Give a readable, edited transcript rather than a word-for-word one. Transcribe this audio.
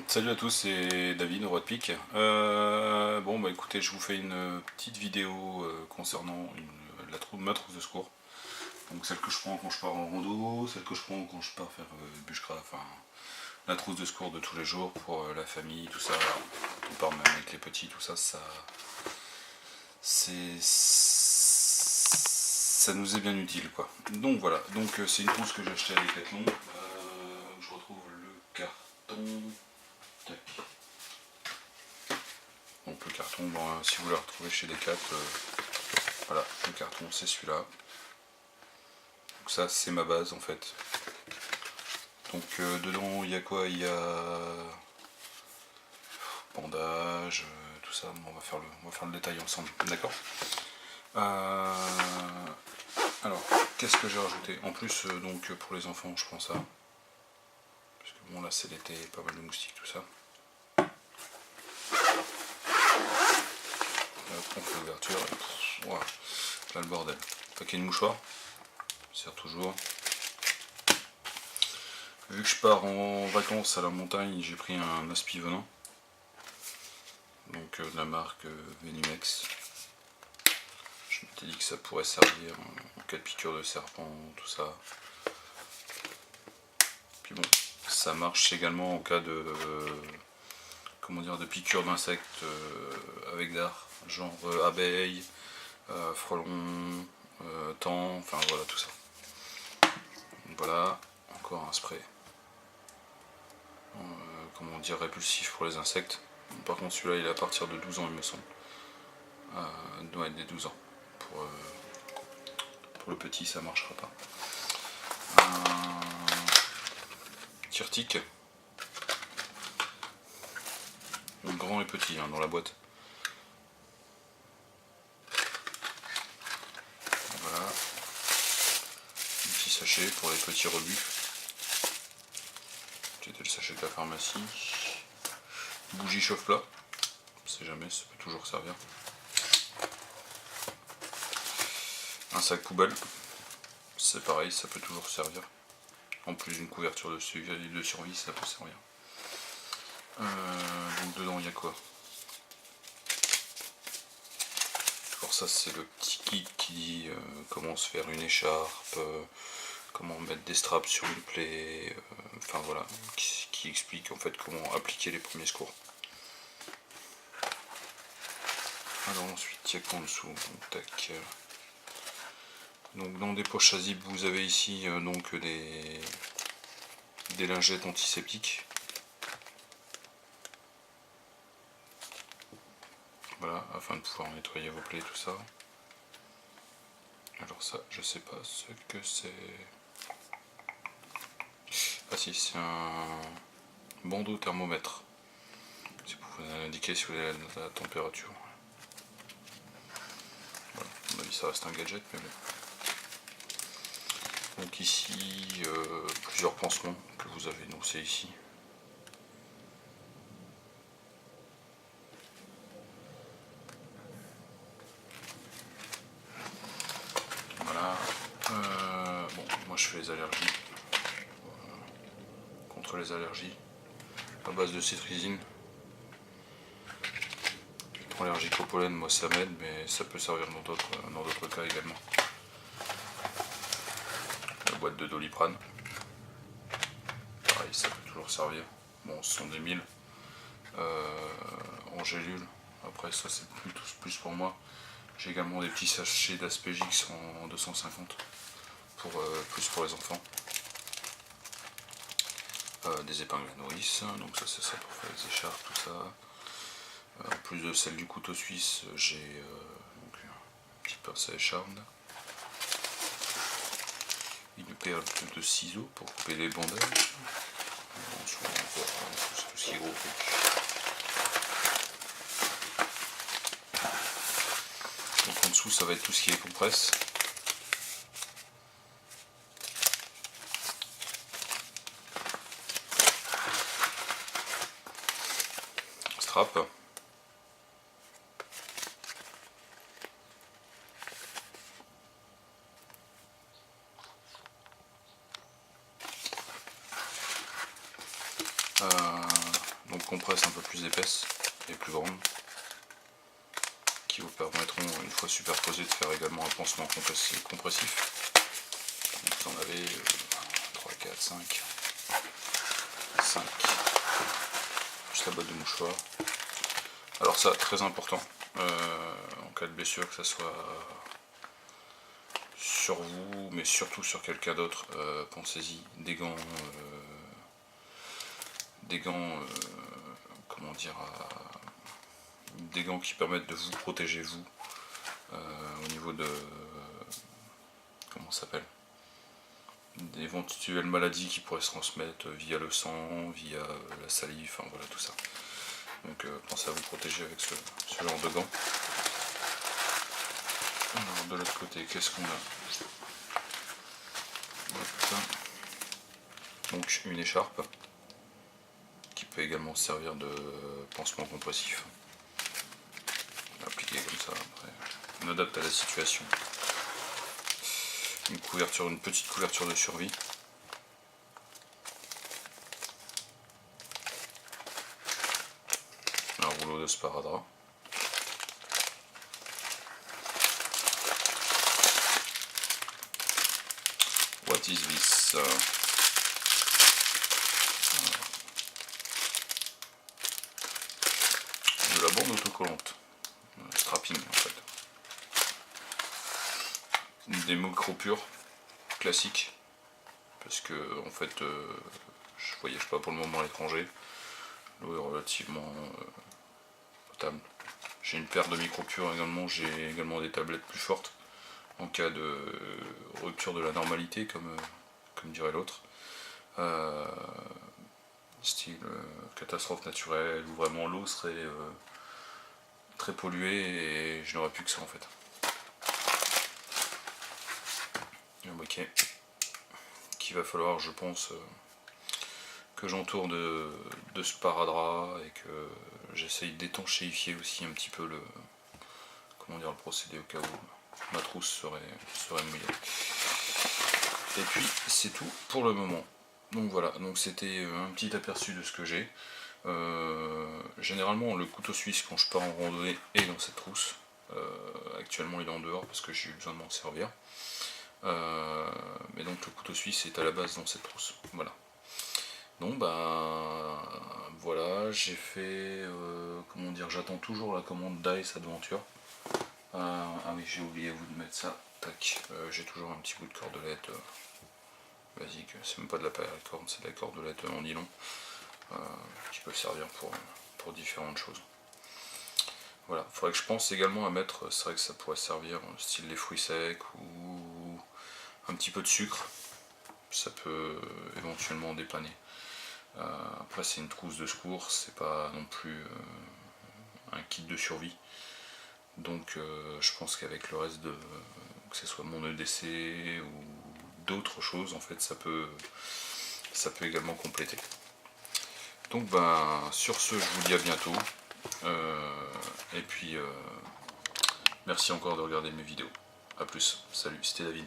Salut à tous, c'est David, Roi de Pique. Bon bah écoutez, je vous fais une petite vidéo concernant ma trousse de secours. Donc celle que je prends quand je pars en rando, celle que je prends quand je pars faire bushcraft, enfin la trousse de secours de tous les jours pour la famille, tout ça. On part même avec les petits, tout ça, ça nous est bien utile quoi. Donc voilà, donc c'est une trousse que j'ai achetée à Decathlon. Je retrouve le carton. Tac. Donc le carton, bon, si vous le retrouvez chez Decat, voilà, le carton c'est celui-là. Donc ça c'est ma base en fait. Donc dedans il y a quoi? Il y a bandage, tout ça. Bon, on va faire le détail ensemble, d'accord. Alors, qu'est-ce que j'ai rajouté? En plus, donc pour les enfants, je prends ça. Parce que bon là c'est l'été, pas mal de moustiques, tout ça. On fait l'ouverture, voilà, là le bordel. Paquet de mouchoirs, sert toujours. Vu que je pars en vacances à la montagne, j'ai pris un aspi venin. Donc de la marque Venimex. Je m'étais dit que ça pourrait servir en cas de piqûre de serpent, tout ça. Puis bon, ça marche également en cas de de piqûre d'insectes avec dard, genre abeilles, frelons, thon, enfin voilà tout ça. Donc, voilà, encore un spray. Comment dire, répulsif pour les insectes. Par contre celui-là il est à partir de 12 ans il me semble. Doit être des 12 ans. Pour le petit ça marchera pas. Tire-tic. Grand et petit dans la boîte. Voilà. Un petit sachet pour les petits rebuts. C'était le sachet de la pharmacie. Bougie chauffe-plat. On sait jamais, ça peut toujours servir. Un sac poubelle. C'est pareil, ça peut toujours servir. En plus d'une couverture de survie, ça peut servir. Donc dedans il y a quoi? Alors ça c'est le petit guide qui dit comment se faire une écharpe, comment mettre des straps sur une plaie, enfin voilà, qui explique en fait comment appliquer les premiers secours. Alors ensuite il y a quoi en dessous? Tac. Donc dans des poches à zip vous avez ici donc des lingettes antiseptiques. Voilà, afin de pouvoir nettoyer vos plaies, tout ça. Alors ça, je sais pas ce que c'est. Ah si, c'est un bandeau thermomètre. C'est pour vous indiquer si vous avez la température. Voilà, à mon avis ça reste un gadget, mais bon. Donc ici, plusieurs pansements que vous avez énoncés ici. Voilà. Bon, moi je fais les allergies. Contre les allergies. À base de cétrizine. Allergique au pollen, moi ça m'aide, mais ça peut servir dans d'autres cas également. La boîte de Doliprane, pareil, ça peut toujours servir. Bon, ce sont des 1000 en gélule. Après, ça c'est plus pour moi. J'ai également des petits sachets d'Aspegix en 250 plus pour les enfants. Des épingles à nourrice, donc ça c'est ça pour faire les écharpes, tout ça. En plus de celle du couteau suisse, j'ai un petit pince à écharpe. Une paire de ciseaux pour couper les bandages. Tout ce qui est gros. Donc en dessous ça va être tout ce qui est compresse. Strap. donc compresses un peu plus épaisses et plus grandes, qui vous permettront, une fois superposées, de faire également un pansement compressif. Donc vous en avez 3, 4, 5, juste la boîte de mouchoirs. Alors ça, très important, en cas de blessure, que ça soit sur vous, mais surtout sur quelqu'un d'autre, pensez-y, des gants, comment dire, des gants qui permettent de vous protéger vous, au niveau de, comment ça s'appelle, d'éventuelles maladies qui pourraient se transmettre via le sang, via la salive, enfin voilà tout ça. Donc pensez à vous protéger avec ce genre de gants. Alors de l'autre côté, qu'est-ce qu'on a? Donc une écharpe qui peut également servir de pansement compressif. Appliqué comme ça, après on adapte à la situation. Une petite couverture de survie. Un rouleau de sparadrap. What is this? De la bande autocollante. Strapping en fait. Des micropures classiques. Parce que en fait je voyage pas pour le moment à l'étranger. L'eau est relativement potable. J'ai une paire de micropures également, j'ai également des tablettes plus fortes en cas de rupture de la normalité, comme dirait l'autre. Style catastrophe naturelle, où vraiment l'eau serait très polluée et je n'aurais plus que ça en fait. Un briquet qu'il va falloir, je pense, que j'entoure de sparadrap et que j'essaye d'étanchéifier aussi un petit peu le procédé au cas où ma trousse serait mouillée. Et puis c'est tout pour le moment. Donc voilà, donc c'était un petit aperçu de ce que j'ai. Généralement le couteau suisse quand je pars en randonnée est dans cette trousse. Actuellement il est en dehors parce que j'ai eu besoin de m'en servir. Mais donc le couteau suisse est à la base dans cette trousse. Voilà. Donc voilà, j'ai fait, comment dire, j'attends toujours la commande d'Ice Adventure. Ah oui, j'ai oublié de mettre ça. Tac, j'ai toujours un petit bout de cordelette basique, c'est même pas de la paille à corde, c'est de la cordelette en nylon qui peut servir pour différentes choses. Voilà, il faudrait que je pense également à mettre, c'est vrai que ça pourrait servir style les fruits secs ou un petit peu de sucre, ça peut éventuellement dépanner. Après c'est une trousse de secours, c'est pas non plus un kit de survie. Donc je pense qu'avec le reste que ce soit mon EDC ou d'autres choses, en fait ça peut également compléter. Donc sur ce, je vous dis à bientôt. Et puis merci encore de regarder mes vidéos. A plus, salut, c'était David.